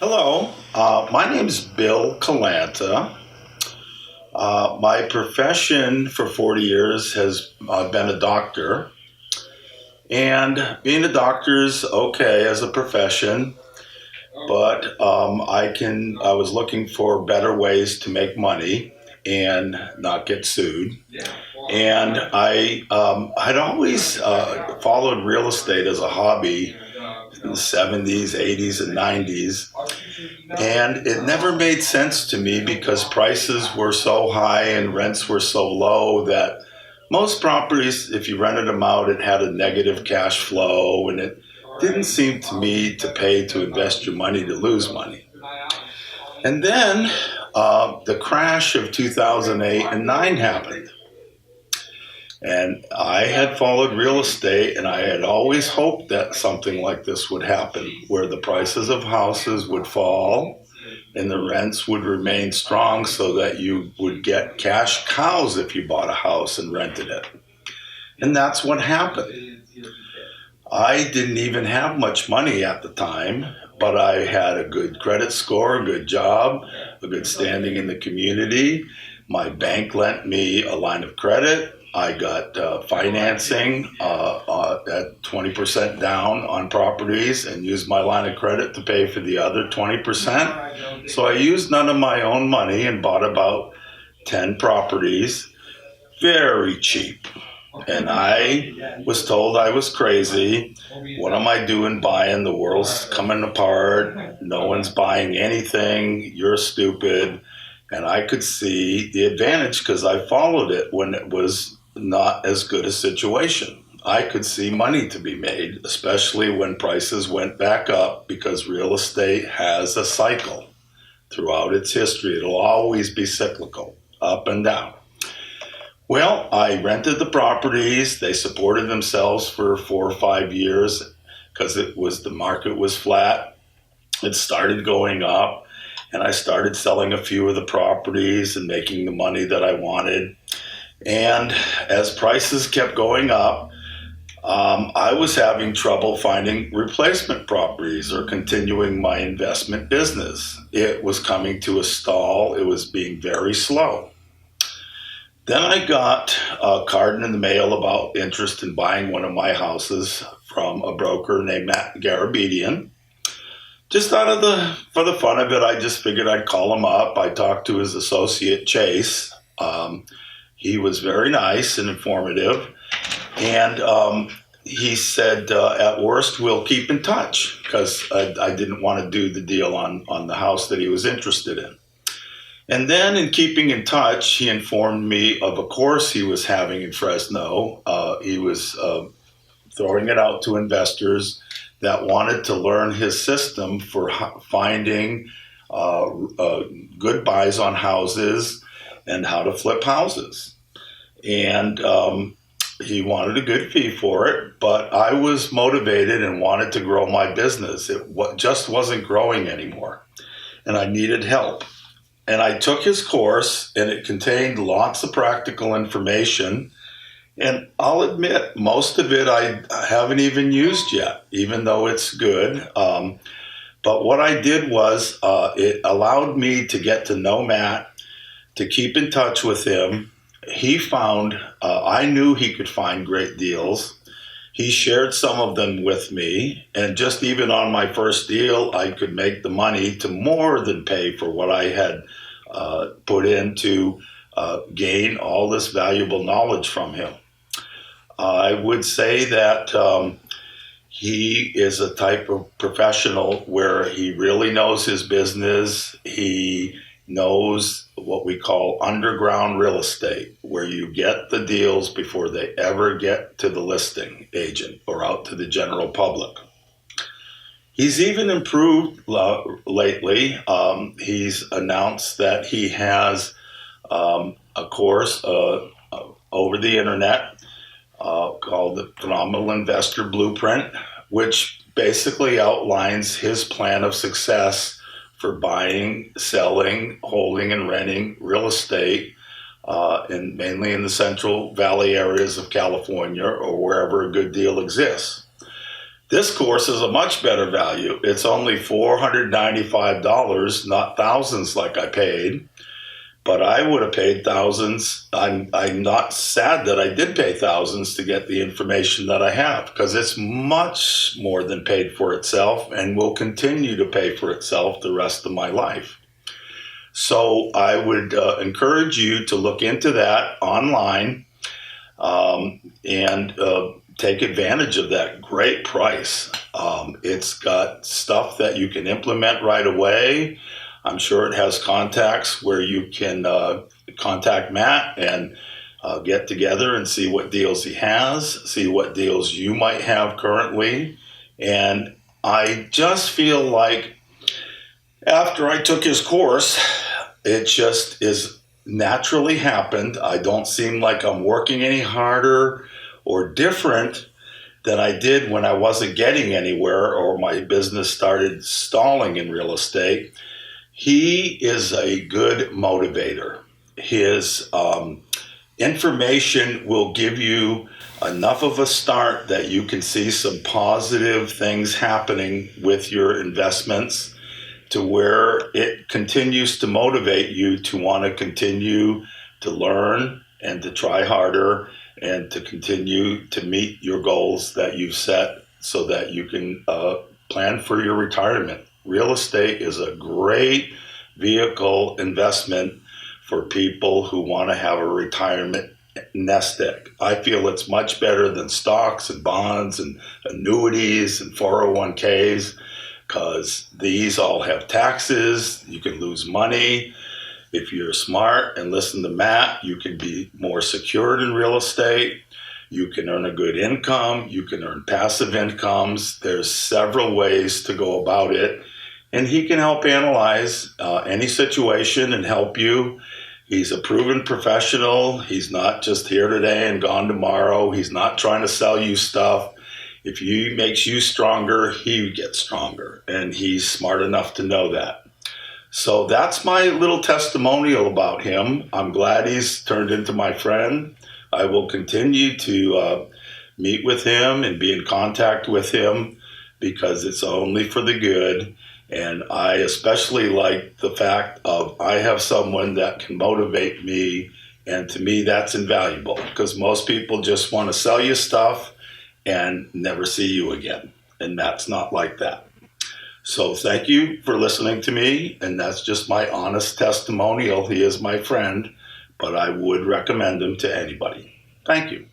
Hello, my name's Bill Calanta. My profession for 40 years has been a doctor, and being a doctor is okay as a profession, but I was looking for better ways to make money and not get sued. And I'd always followed real estate as a hobby in the 70s, 80s, and 90s. And it never made sense to me because prices were so high and rents were so low that most properties, if you rented them out, it had a negative cash flow, and it didn't seem to me to pay to invest your money to lose money. And then the crash of 2008 and 9 happened. And I had followed real estate, and I had always hoped that something like this would happen, where the prices of houses would fall and the rents would remain strong so that you would get cash cows if you bought a house and rented it. And that's what happened. I didn't even have much money at the time, but I had a good credit score, a good job, a good standing in the community. My bank lent me a line of credit. I got financing at 20% down on properties and used my line of credit to pay for the other 20%. So I used none of my own money and bought about 10 properties very cheap. And I was told I was crazy. What am I doing buying? The world's coming apart. No one's buying anything. You're stupid. And I could see the advantage because I followed it when it was not as good a situation. I could see money to be made, especially when prices went back up, because real estate has a cycle throughout its history. It'll always be cyclical, up and down. Well, I rented the properties. They supported themselves for 4 or 5 years because the market was flat. It started going up, and I started selling a few of the properties and making the money that I wanted. And as prices kept going up, I was having trouble finding replacement properties or continuing my investment business. It was coming to a stall. It was being very slow. Then I got a card in the mail about interest in buying one of my houses from a broker named Mack Garabedian. Just for the fun of it, I just figured I'd call him up. I talked to his associate, Chase. He was very nice and informative. And he said, at worst, we'll keep in touch, because I didn't want to do the deal on the house that he was interested in. And then in keeping in touch, he informed me of a course he was having in Fresno. He was throwing it out to investors that wanted to learn his system for finding good buys on houses and how to flip houses. And he wanted a good fee for it, but I was motivated and wanted to grow my business. It just wasn't growing anymore, and I needed help. And I took his course, and it contained lots of practical information. And I'll admit, most of it I haven't even used yet, even though it's good. But what I did was it allowed me to get to know Matt, to keep in touch with him. I knew he could find great deals. He shared some of them with me. And just even on my first deal, I could make the money to more than pay for what I had put in to gain all this valuable knowledge from him. I would say that he is a type of professional where he really knows his business. He knows what we call underground real estate, where you get the deals before they ever get to the listing agent or out to the general public. He's even improved lately. He's announced that he has a course over the internet called the Phenomenal Investor Blueprint, which basically outlines his plan of success for buying, selling, holding, and renting real estate, mainly in the Central Valley areas of California or wherever a good deal exists. This course is a much better value. It's only $495, not thousands like I paid. But I would have paid thousands. I'm not sad that I did pay thousands to get the information that I have, because it's much more than paid for itself and will continue to pay for itself the rest of my life. So I would encourage you to look into that online and take advantage of that great price. It's got stuff that you can implement right away. I'm sure it has contacts where you can contact Matt and get together and see what deals he has, see what deals you might have currently. And I just feel like after I took his course, it just is naturally happened. I don't seem like I'm working any harder or different than I did when I wasn't getting anywhere or my business started stalling in real estate. He is a good motivator. His information will give you enough of a start that you can see some positive things happening with your investments, to where it continues to motivate you to want to continue to learn and to try harder and to continue to meet your goals that you've set so that you can plan for your retirement. Real estate is a great vehicle investment for people who want to have a retirement nest egg. I feel it's much better than stocks and bonds and annuities and 401ks, because these all have taxes. You can lose money. If you're smart and listen to Matt, you can be more secured in real estate. You can earn a good income. You can earn passive incomes. There's several ways to go about it. And he can help analyze any situation and help you. He's a proven professional. He's not just here today and gone tomorrow. He's not trying to sell you stuff. If he makes you stronger, he gets stronger. And he's smart enough to know that. So that's my little testimonial about him. I'm glad he's turned into my friend. I will continue to meet with him and be in contact with him, because it's only for the good. And I especially like the fact of I have someone that can motivate me. And to me, that's invaluable, because most people just want to sell you stuff and never see you again. And that's not like that. So thank you for listening to me. And that's just my honest testimonial. He is my friend, but I would recommend him to anybody. Thank you.